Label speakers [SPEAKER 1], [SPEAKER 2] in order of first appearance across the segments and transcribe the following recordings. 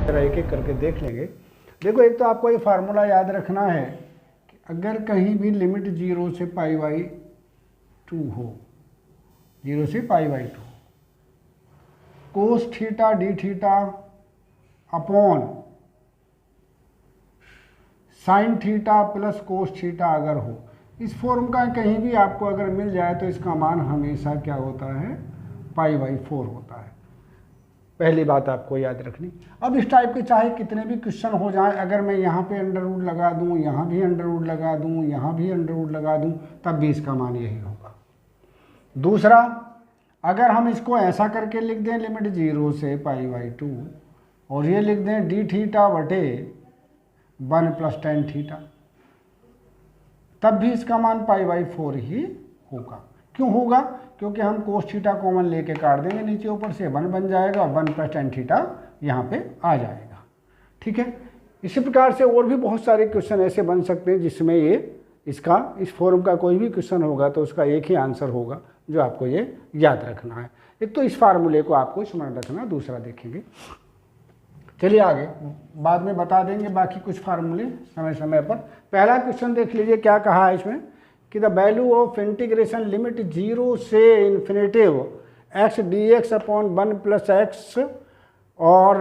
[SPEAKER 1] जरा एक एक करके देख लेंगे। देखो, एक तो आपको ये फार्मूला याद रखना है कि अगर कहीं भी लिमिट 0 से π/2 हो, 0 से π/2, cos theta d theta upon sine theta plus cos theta अगर हो, इस फॉर्म का कहीं भी आपको अगर मिल जाए तो इसका मान हमेशा क्या होता है, π/4 होता है। पहली बात आपको याद रखनी। अब इस टाइप के चाहे कितने भी क्वेश्चन हो जाएं, अगर मैं यहाँ पे अंडर रूट लगा दूँ, यहाँ भी अंडर रूट लगा दूँ, यहाँ भी अंडर रूट लगा दूँ, तब भी इसका मान यही होगा। दूसरा, अगर हम इसको ऐसा करके लिख दें लिमिट 0 से π/2 और ये लिख दें डी थीटा बटे 1 + tan थीटा, तब भी इसका मान π/4 ही होगा। क्यों होगा? क्योंकि हम कोस थीटा कॉमन लेके काट देंगे, नीचे ऊपर से 1 बन जाएगा और 1 + tan थीटा यहाँ पे आ जाएगा। ठीक है। इसी प्रकार से और भी बहुत सारे क्वेश्चन ऐसे बन सकते हैं जिसमें ये इसका इस फॉर्म का कोई भी क्वेश्चन होगा तो उसका एक ही आंसर होगा, जो आपको ये याद रखना है। एक तो इस फार्मूले को आपको स्मरण रखना, दूसरा देखेंगे। चलिए आगे, बाद में बता देंगे बाकी कुछ फार्मूले समय समय पर। पहला क्वेश्चन देख लीजिए, क्या कहा है इसमें कि the value of integration limit 0 से infinitive x dx upon 1 + x और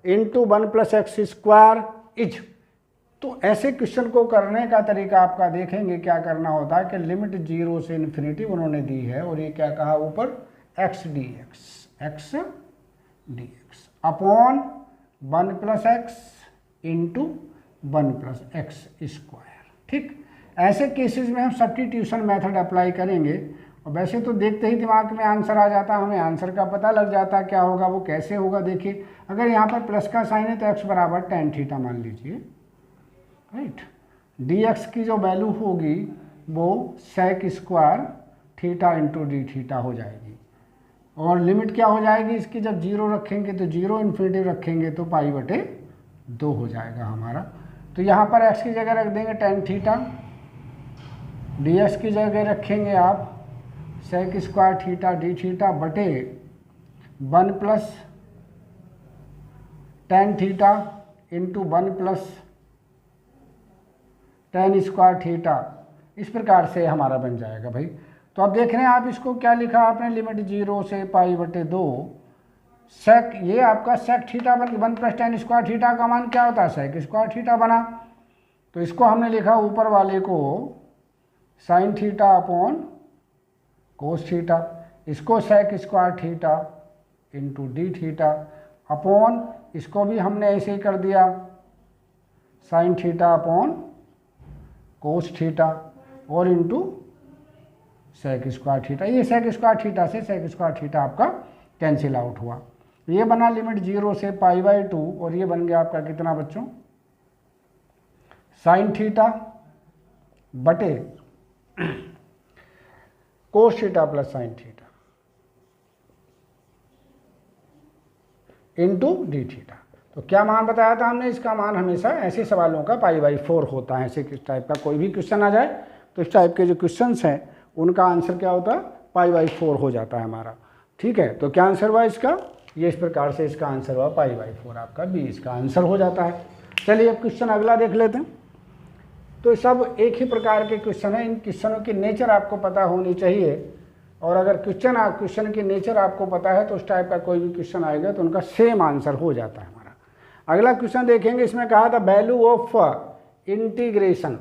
[SPEAKER 1] इंटू 1 + x² इज। तो ऐसे क्वेश्चन को करने का तरीका आपका देखेंगे क्या करना होता है कि लिमिट 0 से इन्फिनेटिव उन्होंने दी है और ये क्या कहा ऊपर, x dx upon 1 + x into 1 + x²। ठीक, ऐसे केसेस में हम सब्स्टिट्यूशन मेथड अप्लाई करेंगे और वैसे तो देखते ही दिमाग में आंसर आ जाता, हमें आंसर का पता लग जाता क्या होगा, वो कैसे होगा। देखिए, अगर यहाँ पर प्लस का साइन है तो x बराबर tan थीटा मान लीजिए, राइट। dx की जो वैल्यू होगी वो sec² theta into D theta हो जाएगी और लिमिट क्या हो जाएगी इसकी, जब 0 रखेंगे तो 0, इन्फिनिटी रखेंगे तो π/2 हो जाएगा हमारा। तो यहाँ पर x की जगह रख देंगे tan थीटा, ds की जगह रखेंगे आप sec² थीटा डी थीटा बटे 1 + tan theta into 1 + tan² theta. इस प्रकार से हमारा बन जाएगा भाई। तो अब देख रहे हैं आप इसको क्या लिखा आपने, लिमिट 0 से π/2 सेक, ये आपका सेक थीटा बन 1 + tan² थीटा का मान क्या होता है, sec² थीटा बना। तो इसको हमने लिखा ऊपर वाले को sine theta upon cos theta, इसको sec² theta into D theta upon, इसको भी हमने ऐसे ही कर दिया sine theta upon cos theta और इंटू sec² थीटा। ये sec² थीटा से sec² थीटा आपका कैंसिल आउट हुआ। ये बना लिमिट 0 से π/2 और ये बन गया आपका कितना बच्चों, साइन थीटा बटे cos theta plus sine theta into D theta. तो क्या मान बताया था हमने, इसका मान हमेशा ऐसे सवालों का π/4 होता है। ऐसे किस टाइप का कोई भी क्वेश्चन आ जाए तो इस टाइप के जो क्वेश्चंस हैं उनका आंसर क्या होता है, π/4 हो जाता है हमारा। ठीक है, तो क्या आंसर हुआ इसका, ये इस प्रकार से इसका आंसर हुआ π/4, आपका बी इसका आंसर हो जाता है। चलिए अब क्वेश्चन अगला देख लेते हैं। तो सब एक ही प्रकार के क्वेश्चन है, इन क्वेश्चनों की नेचर आपको पता होनी चाहिए और अगर क्वेश्चन की नेचर आपको पता है तो उस टाइप का कोई भी क्वेश्चन आएगा तो उनका सेम आंसर हो जाता है हमारा। अगला क्वेश्चन देखेंगे, इसमें कहा था वैल्यू ऑफ इंटीग्रेशन।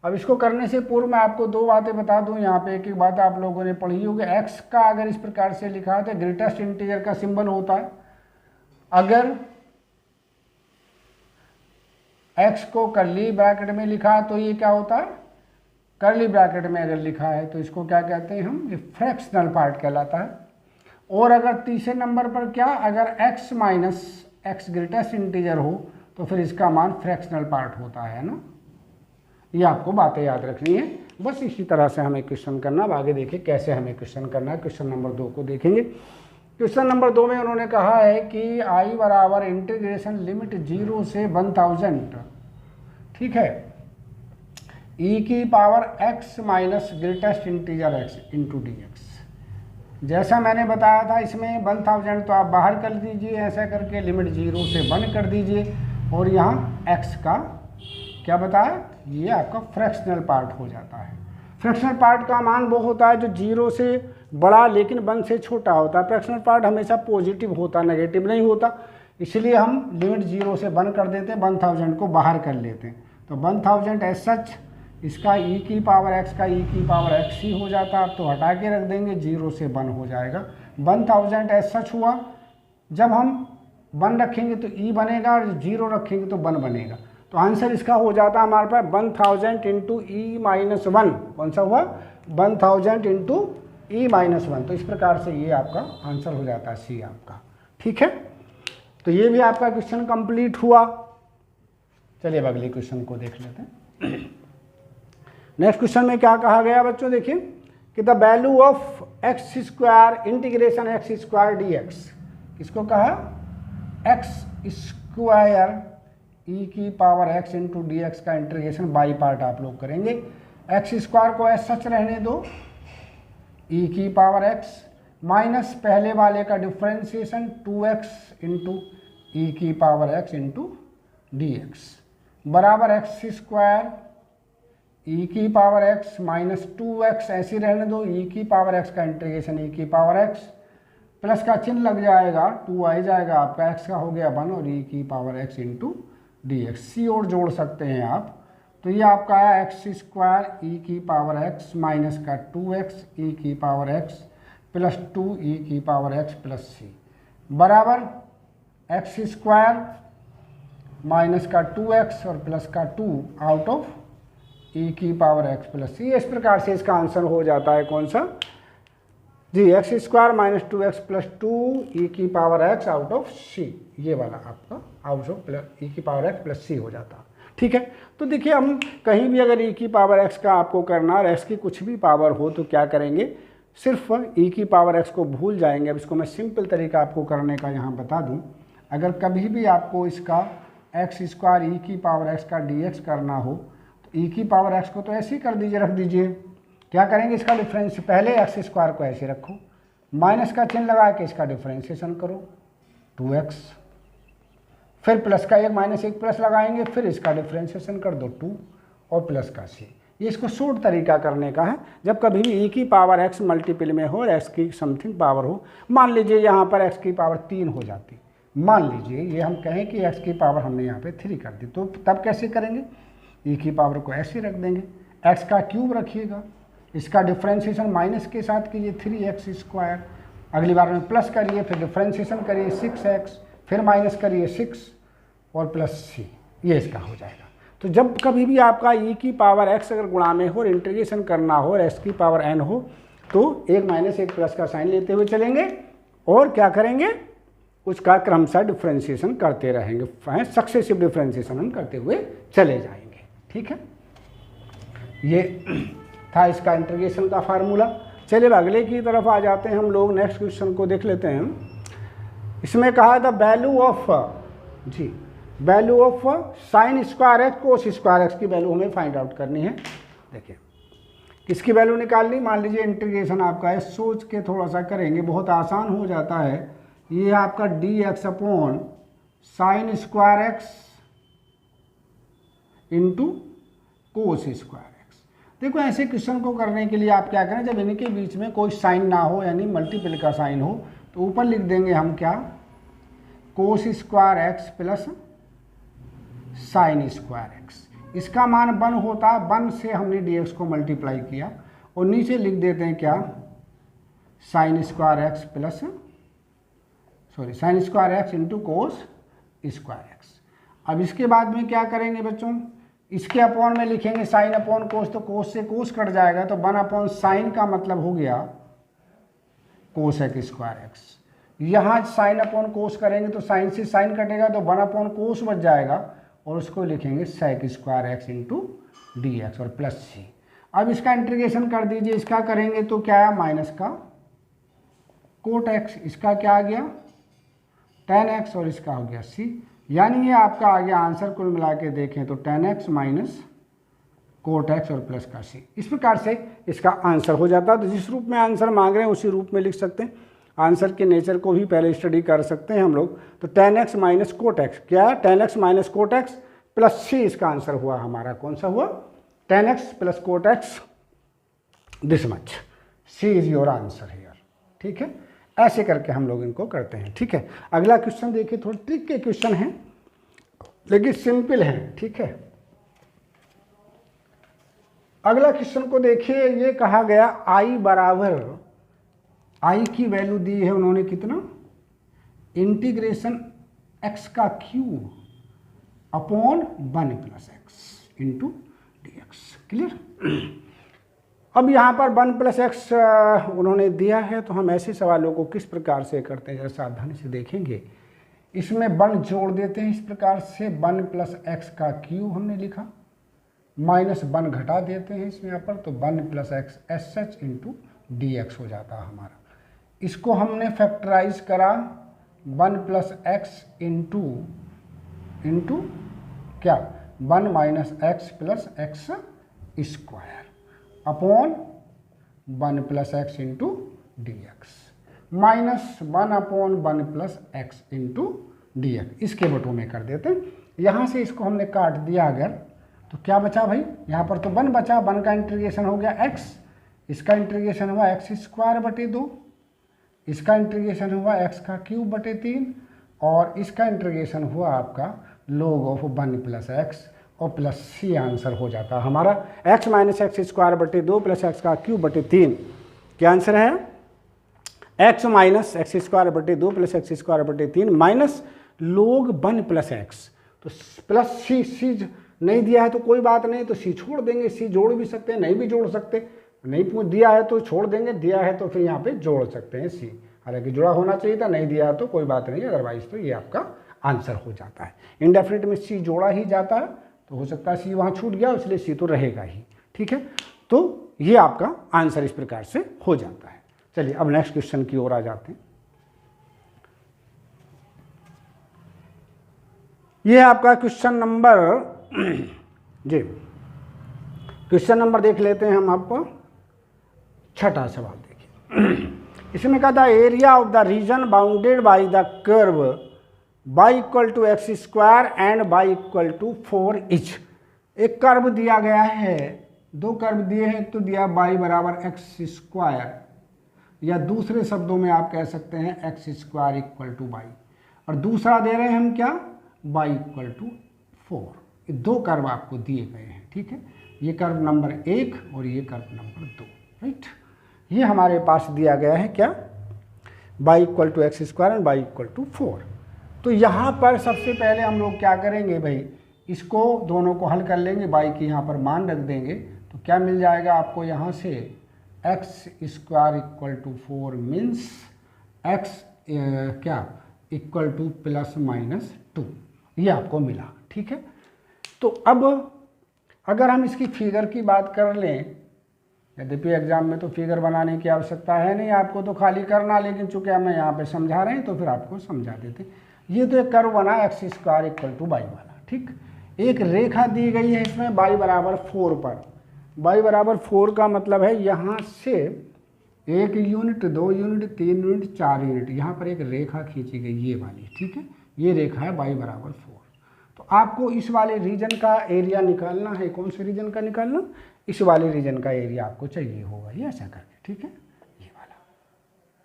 [SPEAKER 1] अब इसको करने से पूर्व मैं आपको दो बातें बता दूं, यहाँ पे एक एक बात आप लोगों ने पढ़ी होगी। x का अगर इस प्रकार से लिखा है तो ग्रेटेस्ट इंटीजर का सिंबल होता है। अगर x को कर्ली ब्रैकेट में लिखा है तो ये क्या होता है, कर्ली ब्रैकेट में अगर लिखा है तो इसको क्या कहते हैं हम, ये फ्रैक्शनल पार्ट कहलाता है। और अगर तीसरे नंबर पर क्या, अगर x minus x greatest integer हो तो फिर इसका मान फ्रैक्शनल पार्ट होता है ना। ये आपको बातें याद रखनी है। बस इसी तरह से हमें क्वेश्चन करना। अब आगे देखिए कैसे हमें क्वेश्चन करना है। क्वेश्चन नंबर 2 को देखेंगे। क्वेश्चन नंबर 2 में उन्होंने कहा है कि i बराबर इंटीग्रेशन लिमिट 0 से 1000, ठीक है, e की power x minus greatest integer x into D x. जैसा मैंने बताया था इसमें 1000 तो आप बाहर कर दीजिए, ऐसा करके लिमिट 0 से 1 कर दीजिए, और यहाँ x का क्या बताया, ये आपका फ्रैक्शनल पार्ट हो जाता है। फ्रैक्शनल पार्ट का मान वो होता है जो 0 से बड़ा लेकिन 1 से छोटा होता है। फ्रैक्शनल पार्ट हमेशा पॉजिटिव होता, नेगेटिव नहीं होता, इसलिए हम लिमिट 0 से 1 कर देते हैं, 1000 को बाहर कर लेते हैं। तो 1000 एज सच इसका e की पावर x का e की पावर x ही हो जाता है। अब तो हटा के रख देंगे, 0 से 1 हो जाएगा। 1000 एज सच हुआ, जब हम 1 रखेंगे तो e बनेगा और 0 रखेंगे तो 1 बनेगा। तो आंसर इसका हो जाता है हमारे पास 1000 इंटू ई माइनस 1। कौन सा हुआ, 1000 इंटू ई माइनस 1। तो इस प्रकार से ये आपका आंसर हो जाता है सी आपका। ठीक है, तो ये भी आपका क्वेश्चन कंप्लीट हुआ। चलिए अब अगले क्वेश्चन को देख लेते हैं। नेक्स्ट क्वेश्चन में क्या कहा गया बच्चों, देखिए कि the value of x square integration x square D x, किसको कहा, एक्स स्क्वायर ई की power x into D x का इंटीग्रेशन बाई पार्ट आप लोग करेंगे। एक्स स्क्वायर को ऐसा सच रहने दो, ई की पावर एक्स माइनस पहले वाले का डिफ्रेंसिएशन 2x इंटू ई की power x into D x बराबर एक्स स्क्वायर ई की पावर एक्स माइनस 2x ऐसी रहने दो, ई की पावर एक्स का इंटीग्रेशन ई की पावर एक्स प्लस का चिन्ह लग जाएगा, 2 आ जाएगा आपका, x का हो गया 1 और ई की power x into D x, c और जोड़ सकते हैं आप। तो ये आपका आया एक्स स्क्वायर ई की पावर एक्स माइनस का 2x ई की पावर एक्स प्लस 2 ई की पावर एक्स प्लस सी बराबर एक्स स्क्वायर माइनस का 2x और प्लस का 2 आउट ऑफ ई की पावर एक्स प्लस सी। इस प्रकार से इसका आंसर हो जाता है कौन सा जी, x square minus 2x plus 2 e की power x out of c, ये वाला आपका आउट ऑफ प्लस ई की पावर एक्स प्लस सी हो जाता। ठीक है, तो देखिए हम कहीं भी अगर ई की पावर एक्स का आपको करना और एक्स की कुछ भी पावर हो तो क्या करेंगे, सिर्फ ई की पावर एक्स को भूल जाएंगे। अब इसको मैं सिंपल तरीका आपको करने का यहाँ बता दूँ। अगर कभी भी आपको इसका एक्स स्क्वायर ई की पावर एक्स का डी एक्स करना हो तो ई की पावर एक्स को तो ऐसे ही कर दीजिए, रख दीजिए। क्या करेंगे, इसका डिफरेंस पहले एक्स स्क्वायर को ऐसे रखो, माइनस का चिन्ह लगा के इसका डिफरेंशिएशन करो 2x, फिर प्लस का 1 माइनस 1 प्लस लगाएंगे, फिर इसका डिफरेंशिएशन कर दो 2 और प्लस का c। ये इसको शॉर्ट तरीका करने का है। जब कभी भी e की पावर x मल्टीपल में हो और x की समथिंग पावर हो, मान लीजिए यहाँ पर x की पावर 3 हो जाती, मान लीजिए ये हम कहें कि x की पावर हमने यहाँ पे 3 कर दी, तो तब कैसे करेंगे, e की पावर को ऐसे रख देंगे, x का क्यूब रखिएगा, इसका डिफरेंशिएशन माइनस के साथ कीजिए 3x स्क्वायर, अगली बार में प्लस करिए, फिर डिफरेंशिएशन करिए 6x, फिर माइनस करिए 6 और प्लस c, ये इसका हो जाएगा। तो जब कभी भी आपका e की पावर x अगर गुणा में हो और इंटीग्रेशन करना हो और x की पावर n हो तो 1 माइनस 1 प्लस का साइन लेते हुए चलेंगे और क्या करेंगे, उसका क्रमशः डिफरेंशिएशन करते रहेंगे, सक्सेसिव डिफरेंशिएशन हम करते हुए चले जाएंगे। ठीक है, ये था इसका इंटीग्रेशन का फार्मूला। चलिए अगले की तरफ आ जाते हैं हम लोग, नेक्स्ट क्वेश्चन को देख लेते हैं। इसमें कहा था value of G, value of sine square X cos square X की वैल्यू हमें फाइंड आउट करनी है। देखिए किसकी वैल्यू निकालनी, मान लीजिए इंटीग्रेशन आपका है, सोच के थोड़ा सा करेंगे, बहुत आसान हो जाता है। ये आपका D x upon sine square X into cos square. देखो ऐसे क्वेश्चन को करने के लिए आप क्या करें, जब इनके बीच में कोई साइन ना हो यानी मल्टीपल का साइन हो तो ऊपर लिख देंगे हम क्या, कोस square x plus sign square x. इसका मान 1 होता है, 1 से हमने dx को मल्टीप्लाई किया और नीचे लिख देते हैं क्या, sign square x plus sign square X into cos square x. अब इसके बाद में क्या करेंगे बच्चों, इसके अपॉन में लिखेंगे साइन अपॉन कोस, तो कोस से कोस कट जाएगा, तो 1 अपॉन साइन का मतलब हो गया कोस एक्स स्क्वायर एक्स। यहाँ साइन अपॉन कोस करेंगे तो साइन से साइन कटेगा तो 1 अपॉन कोस बच जाएगा और उसको लिखेंगे sec square X into D X और प्लस सी। अब इसका इंटीग्रेशन कर दीजिए, इसका करेंगे तो क्या आया, माइनस का कोट एक्स, इसका क्या आ गया tan x और इसका हो गया c, यानी ये आपका आ गया आंसर। कुल मिला के देखें तो tan x minus cot x और प्लस का सी। इस प्रकार से इसका आंसर हो जाता है। तो जिस रूप में आंसर मांग रहे हैं उसी रूप में लिख सकते हैं। आंसर के नेचर को भी पहले स्टडी कर सकते हैं हम लोग। तो tan x minus cot x क्या है, tan x minus cot x plus c इसका आंसर हुआ हमारा। कौन सा हुआ, tan x plus cot x this much, c is your answer here. ठीक है, ऐसे करके हम लोग इनको करते हैं। ठीक है, अगला क्वेश्चन देखिए, थोड़े ट्रिक के क्वेश्चन हैं लेकिन सिंपल हैं। ठीक है, अगला क्वेश्चन को देखिए, ये कहा गया आई बराबर, आई की वैल्यू दी है उन्होंने कितना, इंटीग्रेशन एक्स का cube upon 1 plus x into D x. Clear. अब यहाँ पर 1 प्लस एक्स उन्होंने दिया है, तो हम ऐसे सवालों को किस प्रकार से करते हैं जरा सावधानी से देखेंगे। इसमें 1 जोड़ देते हैं इस प्रकार से, 1 प्लस एक्स का क्यूब हमने लिखा, माइनस 1 घटा देते हैं इसमें यहाँ पर, तो 1 plus x S H into D x हो जाता है हमारा। इसको हमने फैक्टराइज करा, 1 प्लस एक्स इंटू क्या, 1 minus x plus x square upon 1 plus x into D x, minus 1 upon 1 plus x into D x. इसके बटों में कर देते हैं। यहाँ से इसको हमने काट दिया अगर, तो क्या बचा भाई, यहाँ पर तो 1 बचा, 1 का इंटीग्रेशन हो गया x, इसका इंटीग्रेशन हुआ एक्स स्क्वायर बटे 2, इसका इंटीग्रेशन हुआ x का क्यूब बटे 3, और इसका इंटीग्रेशन हुआ आपका log ऑफ 1 प्लस एक्स और प्लस सी आंसर हो जाता है हमारा। x माइनस एक्स स्क्वायर बटे 2 प्लस एक्स का क्यूब बटे 3, क्या आंसर है, x माइनस एक्स स्क्वायर बटे 2 प्लस एक्स स्क्वायर बटे 3 माइनस log 1 प्लस एक्स। तो प्लस सी नहीं दिया है तो कोई बात नहीं, तो सी छोड़ देंगे, सी जोड़ भी सकते हैं, नहीं भी जोड़ सकते, नहीं दिया है तो छोड़ देंगे, दिया है तो फिर यहाँ पे जोड़ सकते हैं सी। हालांकि जुड़ा होना चाहिए था, नहीं दिया है तो कोई बात नहीं, अदरवाइज तो ये आपका आंसर हो जाता है। इंडेफिनिट में सी जोड़ा ही जाता है, तो हो सकता है सी वहाँ छूट गया, इसलिए सी तो रहेगा ही। ठीक है, तो ये आपका आंसर इस प्रकार से हो जाता है। चलिए अब नेक्स्ट क्वेश्चन की ओर आ जाते हैं। ये आपका क्वेश्चन नंबर जी, क्वेश्चन नंबर देख लेते हैं हम। आपको छठा सवाल देखिए, इसमें कहा था area of the region bounded by the curve y equal to x square and y equal to 4 each. एक कर्व दिया गया है, 2 कर्व दिए हैं, तो दिया y बराबर एक्स स्क्वायर, या दूसरे शब्दों में आप कह सकते हैं x square equal to y, और दूसरा दे रहे हैं हम क्या, y इक्वल टू 4। ये 2 कर्व आपको दिए गए हैं। ठीक है, ये कर्व नंबर 1 और ये कर्व नंबर 2, राइट। ये हमारे पास दिया गया है क्या, y equal to x square and y equal to 4। तो यहाँ पर सबसे पहले हम लोग क्या करेंगे भाई, इसको दोनों को हल कर लेंगे, y की यहाँ पर मान रख देंगे, तो क्या मिल जाएगा आपको यहाँ से, x square equal to 4 means x क्या इक्वल टू प्लस माइनस 2, ये आपको मिला। ठीक है, तो अब अगर हम इसकी फिगर की बात कर लें, यद्यपि एग्जाम में तो फिगर बनाने की आवश्यकता है नहीं, आपको तो खाली करना, लेकिन चूंकि हमें यहाँ पे समझा रहे हैं तो फिर आपको समझा देते। ये तो एक कर्व बना x square equal to y वाला। ठीक, एक रेखा दी गई है इसमें y बराबर 4 पर, y बराबर 4 का मतलब है यहाँ से 1 यूनिट, 2 यूनिट, 3 यूनिट, 4 यूनिट, यहाँ पर एक रेखा खींची गई ये वाली। ठीक है, ये रेखा है y बराबर 4। तो आपको इस वाले रीजन का एरिया निकालना है। कौन से रीजन का निकालना, इस वाले रीजन का एरिया आपको चाहिए होगा, ये ऐसा करके। ठीक है, ये वाला,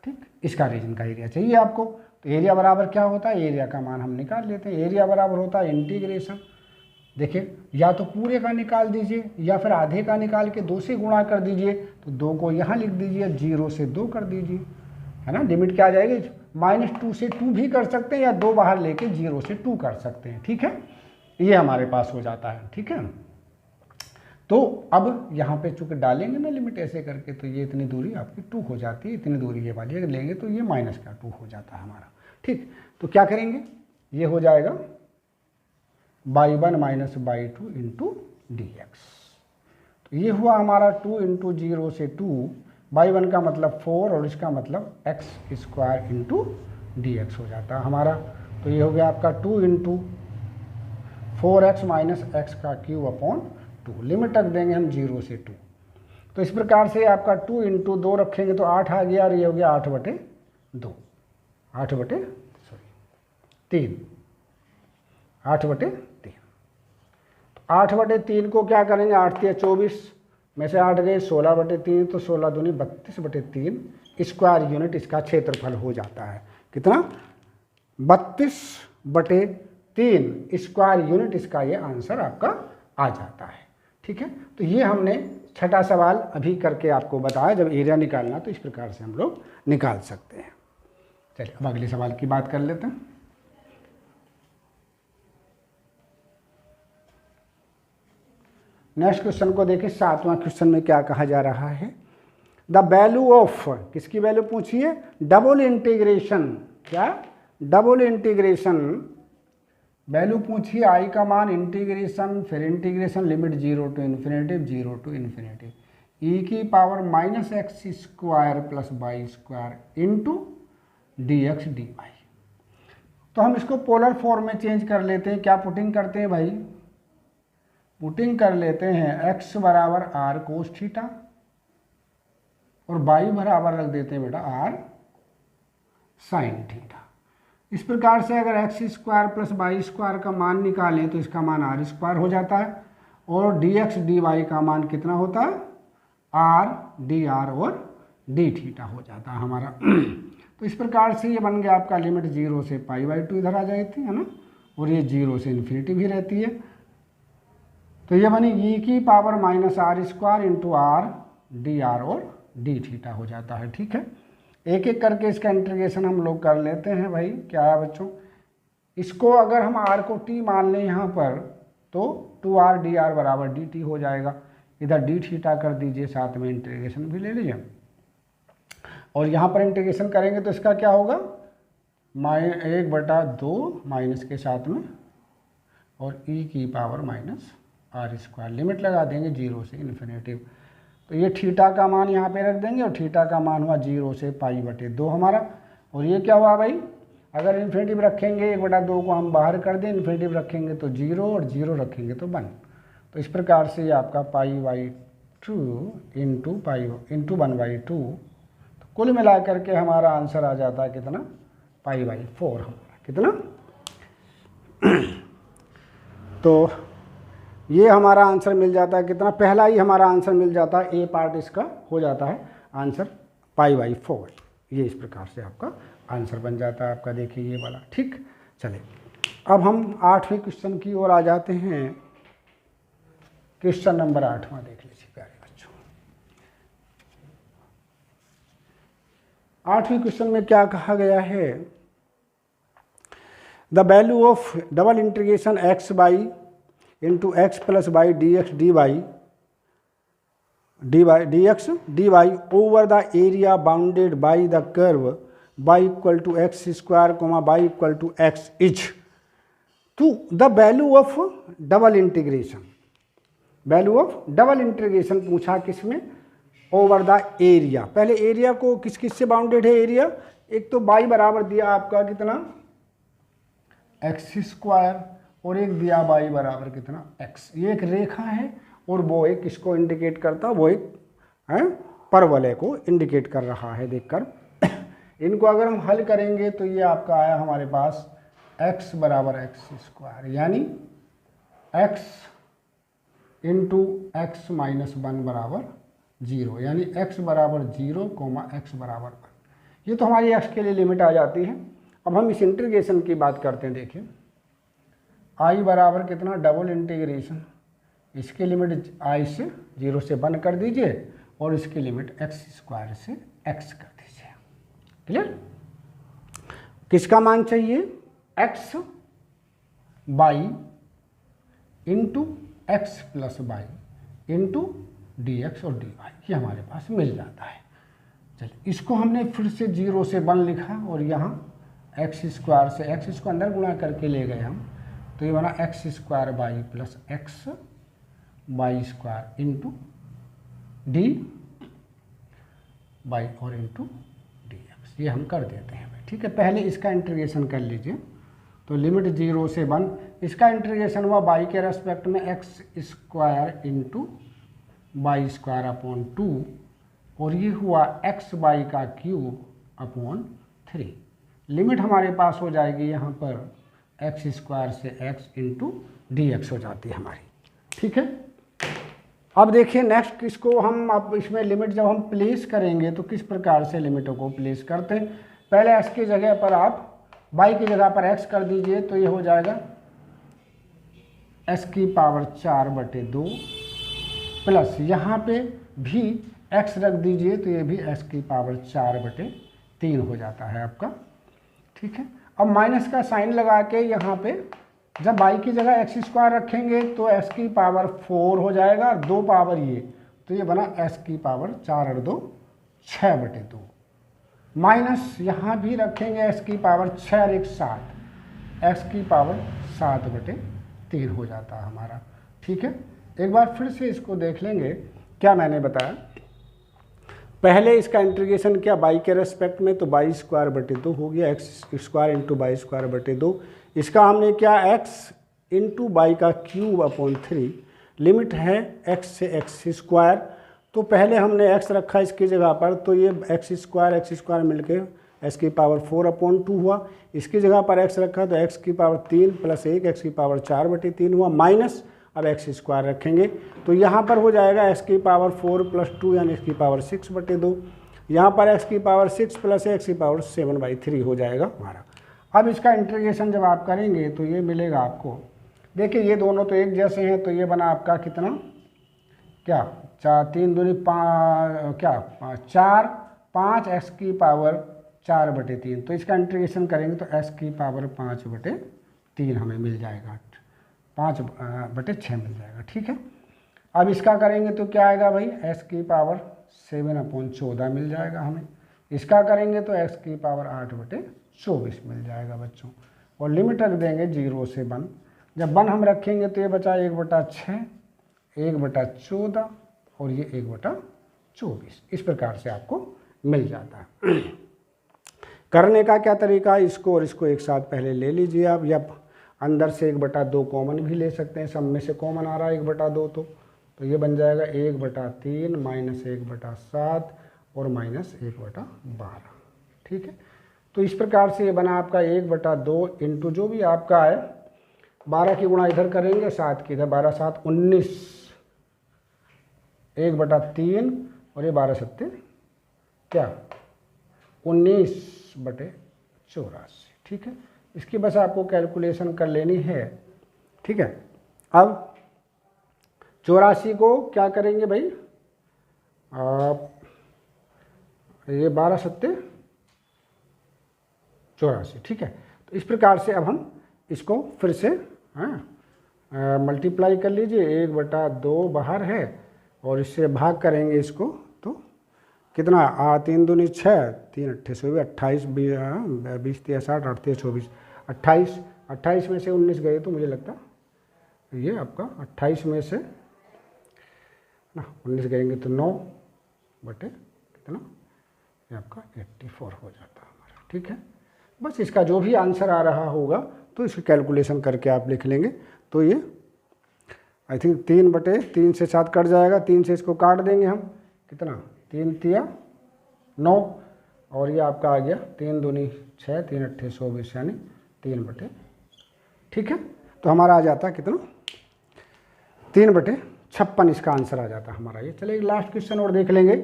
[SPEAKER 1] ठीक, इसका रीजन का एरिया चाहिए आपको। तो एरिया बराबर क्या होता है, एरिया का मान हम निकाल लेते हैं। एरिया बराबर होता है इंटीग्रेशन, देखिए या तो पूरे का निकाल दीजिए या फिर आधे का निकाल के 2 से गुणा कर दीजिए, तो 2 को यहाँ लिख दीजिए, 0 से 2 कर दीजिए, है ना। लिमिट क्या आ जाएगी, -2 से 2 भी कर सकते हैं, या 2 बाहर लेके 0 से 2 कर सकते हैं। ठीक है, ये हमारे पास हो जाता है। ठीक है, तो अब यहाँ पे चूंकि डालेंगे ना लिमिट ऐसे करके, तो ये इतनी दूरी आपकी 2 हो जाती है, इतनी दूरी ये वाली अगर लेंगे तो ये -2 हो जाता है हमारा। ठीक, तो क्या करेंगे, ये हो जाएगा y1 minus y2 into D x. तो ये हुआ हमारा 2 इंटू 0 से 2, y1 का मतलब 4 और इसका मतलब x square into D x हो जाता है हमारा। तो ये हो गया आपका 2 इंटू 4x माइनस एक्स का क्यूब अपॉन 2। 2, लिमिट रख देंगे हम 0 से 2। तो इस प्रकार से आपका 2 इंटू 2 रखेंगे तो 8 आ गया और ये हो गया 8/2, 3, 8/3। तो 8/3 को क्या करेंगे, 8 या 24 में से 8 गए 16/3, तो 16 दूनी 32/3 स्क्वायर यूनिट इसका क्षेत्रफल हो जाता है। कितना, 32/3 स्क्वायर यूनिट इसका ये आंसर आपका आ जाता है। ठीक है, तो ये हमने छठा सवाल अभी करके आपको बताया। जब एरिया निकालना तो इस प्रकार से हम लोग निकाल सकते हैं। चलिए अब अगले सवाल की बात कर लेते हैं। नेक्स्ट क्वेश्चन को देखिए, 7वां क्वेश्चन में क्या कहा जा रहा है। द वैल्यू ऑफ, किसकी वैल्यू पूछिए, डबल इंटीग्रेशन, क्या, डबल इंटीग्रेशन वैल्यू पूछिए, आई का मान, इंटीग्रेशन, फिर integration limit 0 to infinity, 0 to infinity, e की power -x² + y² into dx dy। तो हम इसको पोलर फॉर्म में चेंज कर लेते हैं। क्या पुटिंग करते हैं भाई, पुटिंग कर लेते हैं x बराबर r कोस थीटा और y बराबर रख देते हैं बेटा r साइन थीटा। इस प्रकार से अगर x² + y² का मान निकालें तो इसका मान r² हो जाता है और dx dy का मान कितना होता है, r dr और d थीटा हो जाता है हमारा। तो इस प्रकार से ये बन गया आपका लिमिट 0 से π/2 इधर आ जाती है ना, और ये 0 से इन्फिनिटी भी रहती है। तो ये बनी e की power -r² into r dr और d थीटा हो जाता है। ठीक है, एक एक करके इसका इंटीग्रेशन हम लोग कर लेते हैं भाई। क्या है बच्चों, इसको अगर हम r को t मान लें यहाँ पर तो 2r dr बराबर dt हो जाएगा। इधर d थीटा कर दीजिए, साथ में इंटीग्रेशन भी ले लीजिए और यहाँ पर इंटीग्रेशन करेंगे तो इसका क्या होगा, 1/2 माइनस के साथ में और e की पावर -r², लिमिट लगा देंगे 0 से इन्फिनिटी। तो ये थीटा का मान यहाँ पे रख देंगे और थीटा का मान हुआ 0 से π/2 हमारा। और ये क्या हुआ भाई, अगर इन्फिनिटी रखेंगे 1/2 को हम बाहर कर दें, इन्फिनिटी रखेंगे तो 0 और 0 रखेंगे तो 1। तो इस प्रकार से ये आपका π/2 इंटू 1/2, तो कुल मिला करके हमारा आंसर आ जाता है कितना, π/4 हमारा, कितना। तो ये हमारा आंसर मिल जाता है कितना, पहला ही हमारा आंसर मिल जाता है, ए पार्ट इसका हो जाता है आंसर π/4। ये इस प्रकार से आपका आंसर बन जाता है आपका, देखिए ये वाला। ठीक, चलिए अब हम 8वें क्वेश्चन की ओर आ जाते हैं। क्वेश्चन नंबर 8वां देख लीजिए प्यारे बच्चों। 8वें क्वेश्चन में क्या कहा गया है, the value of double integration x into x + y dx dy over the area bounded by the curve y = x², y = x is to the value of double integration। Value of double integration पूछा किसमें, over the area. पहले area को किस किस से bounded है area, एक तो y बराबर दिया आपका कितना, x² और एक दिया y बराबर कितना, x। ये एक रेखा है और वो एक इसको इंडिकेट करता, वो एक है परवलय को इंडिकेट कर रहा है देखकर। इनको अगर हम हल करेंगे तो ये आपका आया हमारे पास x बराबर x², यानी x इंटू x - 1 बराबर 0, यानी x बराबर 0, x बराबर 1। ये तो हमारी x के लिए लिमिट आ जाती है। अब हम इस इंटीग्रेशन की बात करते हैं। देखिए i बराबर कितना, डबल इंटीग्रेशन, इसकी लिमिट i से 0 से 1 कर दीजिए और इसकी लिमिट x² से x कर दीजिए। क्लियर, किसका मान चाहिए, x y into x + y into dx और dy, ये हमारे पास मिल जाता है। चलिए इसको हमने फिर से 0 से 1 लिखा और यहाँ x² से x इसको अंदर गुणा करके ले गए हम, तो ये बना x² y + x y² into dy और इंटू dx, ये हम कर देते हैं। ठीक है, पहले इसका इंटीग्रेशन कर लीजिए। तो लिमिट 0 से 1, इसका इंटीग्रेशन हुआ y के रेस्पेक्ट में x square into y square upon 2, और ये हुआ एक्स वाई का क्यूब अपॉन 3। लिमिट हमारे पास हो जाएगी यहाँ पर एक्स स्क्वायर से एक्स इंटू डी एक्स हो जाती है हमारी, ठीक है। अब देखिए नेक्स्ट इसको हम, अब इसमें लिमिट जब हम प्लेस करेंगे तो किस प्रकार से लिमिटों को प्लेस करते हैं। पहले x की जगह पर आप y की जगह पर x कर दीजिए, तो ये हो जाएगा x की पावर 4/2 प्लस यहाँ पे भी x रख दीजिए, तो ये भी x की पावर 4/3 हो जाता है आपका, ठीक है। अब माइनस का साइन लगा के यहाँ पे जब y की जगह एक्स स्क्वायर रखेंगे तो x की पावर 4 हो जाएगा, और 2 पावर ये, तो ये बना x की पावर 4 और 2 6/2, माइनस यहाँ भी रखेंगे x की पावर 6 और 1 7, x की पावर 7/3 हो जाता है हमारा, ठीक है। एक बार फिर से इसको देख लेंगे, क्या मैंने बताया पहले इसका इंटीग्रेशन किया y के रेस्पेक्ट में, तो y स्क्वायर/2 हो गया, एक्स स्क्वायर इंटू वाई स्क्वायर/2, इसका हमने क्या x इंटू वाई का क्यूब अपॉन 3, लिमिट है x से एक्स स्क्वायर, तो पहले हमने x रखा इसकी जगह पर, तो ये एक्स स्क्वायर मिलके x की पावर 4/2 हुआ, इसकी जगह पर x रखा तो x की पावर 3 प्लस 1 x की पावर 4/3 हुआ, माइनस अब एक्स स्क्वायर रखेंगे तो यहाँ पर हो जाएगा x की पावर 4 + 2 यानी x की पावर 6/2, यहाँ पर x की पावर 6 प्लस x की पावर 7/3 हो जाएगा हमारा। अब इसका इंटीग्रेशन जब आप करेंगे तो ये मिलेगा आपको, देखिए ये दोनों तो एक जैसे हैं, तो ये बना आपका कितना, क्या 4 3 दूनी 5, क्या 4 5 x की पावर 4/3, तो इसका इंटीग्रेशन करेंगे तो x की पावर 5/3 हमें मिल जाएगा, 5/6 मिल जाएगा, ठीक है। अब इसका करेंगे तो क्या आएगा भाई, x की पावर 7/14 मिल जाएगा हमें, इसका करेंगे तो x की पावर 8/24 मिल जाएगा बच्चों, और लिमिट रख देंगे 0 से 1, जब 1 हम रखेंगे तो ये बचा 1/6 1/14 और ये 1/24, इस प्रकार से आपको मिल जाता है। करने का क्या तरीका, इसको और इसको एक साथ पहले ले लीजिए आप, या अंदर से 1/2 कॉमन भी ले सकते हैं, सब में से कॉमन आ रहा है 1/2, तो ये बन जाएगा 1/3 माइनस 1/7 और माइनस 1/12, ठीक है। तो इस प्रकार से ये बना आपका 1/2 इंटू जो भी आपका है 12 की गुणा इधर करेंगे 7 की इधर, 12 7 19, 1/3 और ये 12 7 क्या 19/84, ठीक है। इसकी बस आपको कैलकुलेशन कर लेनी है, ठीक है। अब 84 को क्या करेंगे भाई, ये 12 7 84, ठीक है। तो इस प्रकार से अब हम इसको फिर से मल्टीप्लाई कर लीजिए, 1/2 बाहर है और इससे भाग करेंगे इसको, तो कितना 3 दूनी 6 3 8 28 20 30 60 8 24 28 में से 19 गए, तो मुझे लगता ये आपका 28 में से ना 19 गएंगे तो 9/कितना ये आपका 84 हो जाता है हमारा, ठीक है। बस इसका जो भी आंसर आ रहा होगा तो इसकी कैलकुलेशन करके आप लिख लेंगे, तो ये आई थिंक 3/3 से 7 कट जाएगा, 3 से इसको काट देंगे हम, कितना 3 3 9 और ये आपका आ गया 3 दूनी 6 3 8 24 यानी 3/, ठीक है। तो हमारा आ जाता कितना 3/56 इसका आंसर आ जाता हमारा ये। चलिए लास्ट क्वेश्चन और देख लेंगे।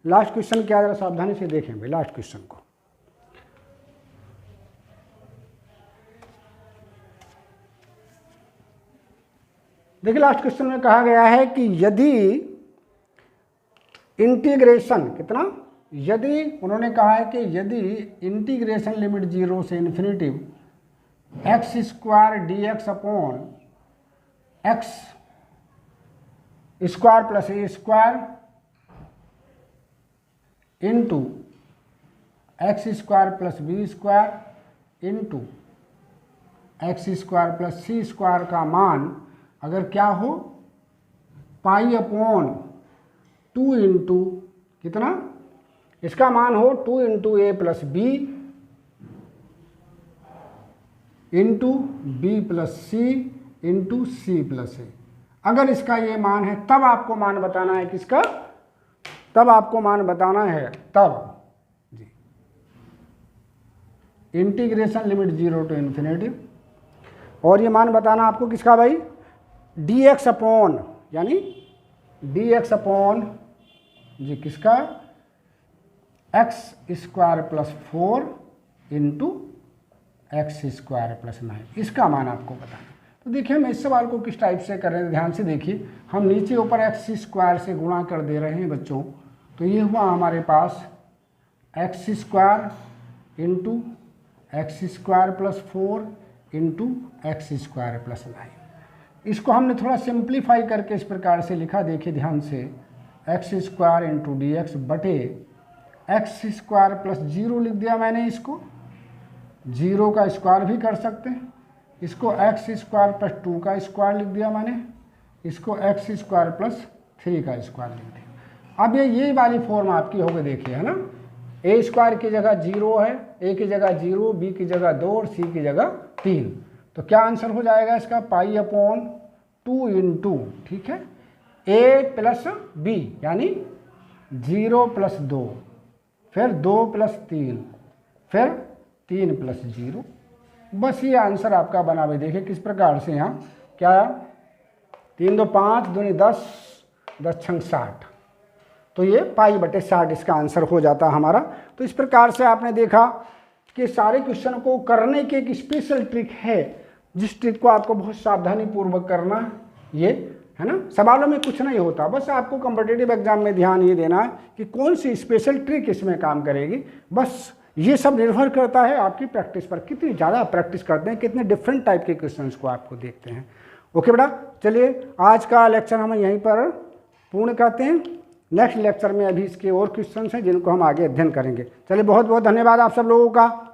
[SPEAKER 1] लास्ट क्वेश्चन क्या, जरा सावधानी से देखें भाई लास्ट क्वेश्चन को। देखिए लास्ट क्वेश्चन में कहा गया है कि यदि इंटीग्रेशन कितना, यदि उन्होंने कहा है कि यदि इंटीग्रेशन लिमिट 0 से infinity x square dx upon x square plus a square into x square plus b square into x square plus c square का मान अगर क्या हो π/2 इंटू कितना, इसका मान हो 2 × a + b into b plus c into c plus a. अगर इसका ये मान है तब आपको मान बताना है, किसका? तब आपको मान बताना है, तब जी इंटीग्रेशन लिमिट 0 टू इन्फिनिटी। और ये मान बताना आपको किसका भाई? डी एक्स अपॉन, यानी डी एक्स अपॉन जी किसका? X square plus 4 into x square plus 9, इसका मान आपको बताना। तो देखिए हम इस सवाल को किस टाइप से कर रहे हैं, ध्यान से देखिए। हम नीचे ऊपर एक्स स्क्वायर से गुणा कर दे रहे हैं बच्चों। तो ये हुआ हमारे पास x square into x square plus 4 into x square plus 9। इसको हमने थोड़ा सिंप्लीफाई करके इस प्रकार से लिखा, देखिए ध्यान से, x square into D x बटे एक्स स्क्वायर प्लस 0 लिख दिया मैंने। इसको 0 का स्क्वायर भी कर सकते हैं। इसको एक्स स्क्वायर प्लस 2 का स्क्वायर लिख दिया मैंने। इसको एक्स स्क्वायर प्लस 3 का स्क्वायर लिख दिया। अब ये वाली फॉर्म आपकी हो गई, देखिए, है ना। ए स्क्वायर की जगह 0 है, ए की जगह 0, बी की जगह 2 और सी की जगह 3। तो क्या आंसर हो जाएगा इसका? पाई अपॉन 2 इंटू, ठीक है, ए प्लस बी, यानी 0 प्लस 2, फिर 2 प्लस 3, फिर 3 प्लस 0। बस ये आंसर आपका बना हुआ। देखिए किस प्रकार से यहाँ क्या, 3 2 5 दूनी 10, 10 छंग 60। तो ये पाई बटे 60 इसका आंसर हो जाता हमारा। तो इस प्रकार से आपने देखा कि सारे क्वेश्चन को करने की एक स्पेशल ट्रिक है, जिस ट्रिक को आपको बहुत सावधानी पूर्वक करना ये है ना। सवालों में कुछ नहीं होता, बस आपको कॉम्पिटिटिव एग्जाम में ध्यान ये देना है कि कौन सी स्पेशल ट्रिक इसमें काम करेगी। बस ये सब निर्भर करता है आपकी प्रैक्टिस पर, कितनी ज़्यादा प्रैक्टिस करते हैं, कितने डिफरेंट टाइप के क्वेश्चंस को आपको देखते हैं। ओके बेटा, चलिए आज का लेक्चर हम यहीं पर पूर्ण करते हैं। नेक्स्ट लेक्चर में अभी इसके और क्वेश्चंस हैं जिनको हम आगे अध्ययन करेंगे। चलिए, बहुत बहुत धन्यवाद आप सब लोगों का।